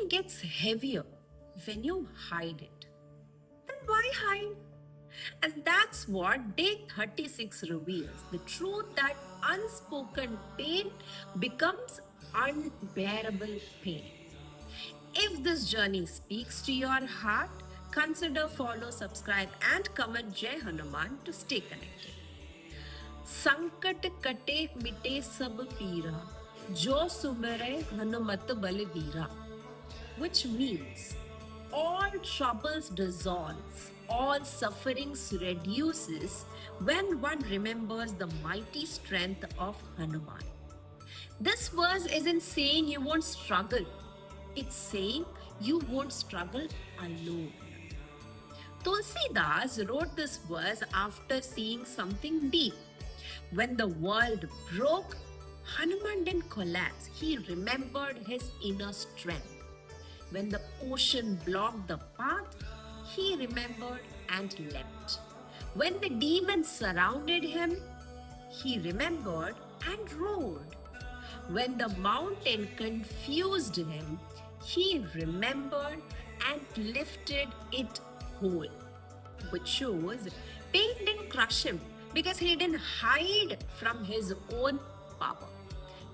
gets heavier when you hide it. Then why hide? And that's what day 36 reveals, the truth that unspoken pain becomes unbearable pain. If this journey speaks to your heart, consider follow, subscribe, and comment Jai Hanuman to stay connected. संकट कटे मिटे सब पीरा जो सुमरे Hanumat बलवीरा, which means all troubles dissolves, all sufferings reduces when one remembers the mighty strength of Hanuman. This verse isn't saying you won't struggle, it's saying you won't struggle alone. Tulsidas wrote this verse after seeing something deep. When the world broke, Hanuman didn't collapse. He remembered his inner strength. When the ocean blocked the path, he remembered and leapt. When the demons surrounded him, he remembered and roared. When the mountain confused him, he remembered and lifted it whole. Which shows pain didn't crush him because he didn't hide from his own power.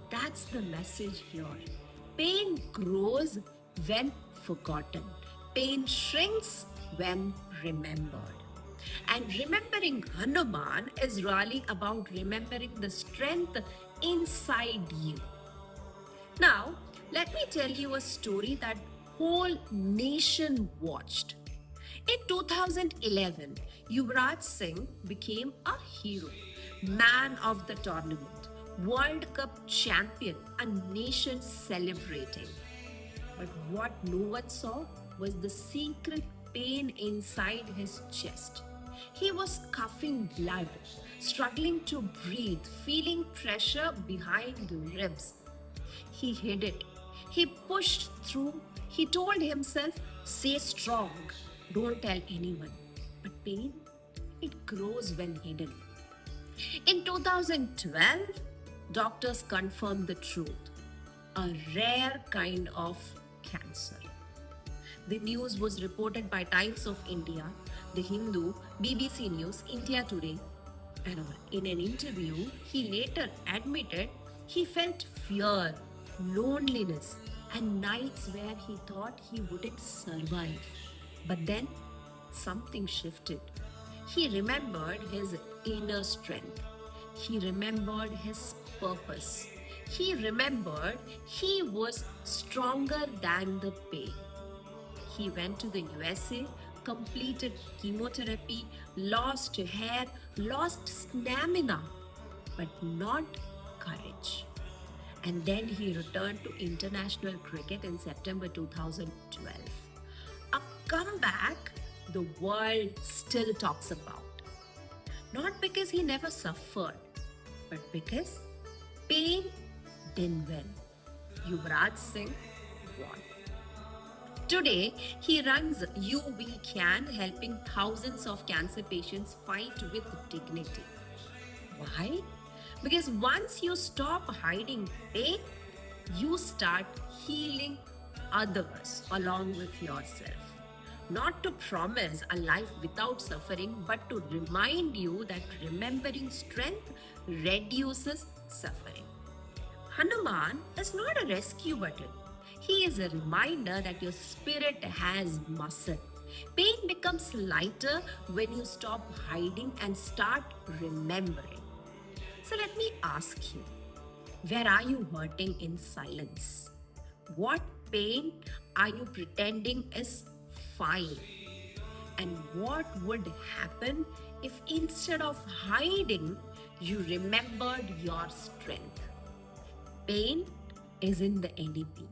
That's the message here. Pain grows when forgotten. Pain shrinks when remembered. And remembering Hanuman is really about remembering the strength inside you. Now, let me tell you a story that whole nation watched. In 2011, Yuvraj Singh became a hero, man of the tournament, World Cup champion, a nation celebrating. But what no one saw was the secret pain inside his chest. He was coughing blood, struggling to breathe, feeling pressure behind the ribs. He hid it. He pushed through. He told himself, stay strong, don't tell anyone. But pain, it grows when hidden. In 2012, doctors confirmed the truth, a rare kind of cancer. The news was reported by Times of India, The Hindu, BBC News, India Today, and all. In an interview, he later admitted he felt fear, loneliness, and nights where he thought he wouldn't survive. But then something shifted. He remembered his inner strength. He remembered his purpose. He remembered he was stronger than the pain. He went to the USA, completed chemotherapy, lost hair, lost stamina, but not courage. And then he returned to international cricket in September 2012. A comeback the world still talks about. Not because he never suffered, but because pain didn't win. Yuvraj Singh won. Today, he runs You We Can, helping thousands of cancer patients fight with dignity. Why? Because once you stop hiding pain, you start healing others along with yourself. Not to promise a life without suffering, but to remind you that remembering strength reduces suffering. Hanuman is not a rescue button. He is a reminder that your spirit has muscle. Pain becomes lighter when you stop hiding and start remembering. So let me ask you, where are you hurting in silence? What pain are you pretending is fine? And what would happen if instead of hiding, you remembered your strength? Pain isn't the enemy.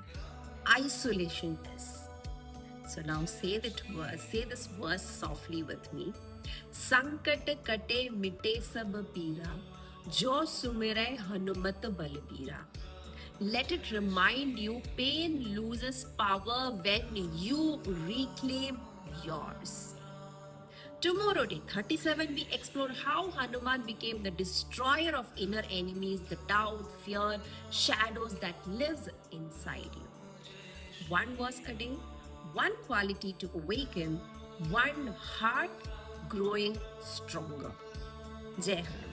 Isolation is. So now say this verse softly with me. Sankat kate mite sab pira, jo sumire hanumat balbira. Let it remind you pain loses power when you reclaim yours. Tomorrow, day 37, we explore how Hanuman became the destroyer of inner enemies, the doubt, fear, shadows that lives inside you. one was a day, one quality to awaken, one heart growing stronger. Jai Hind.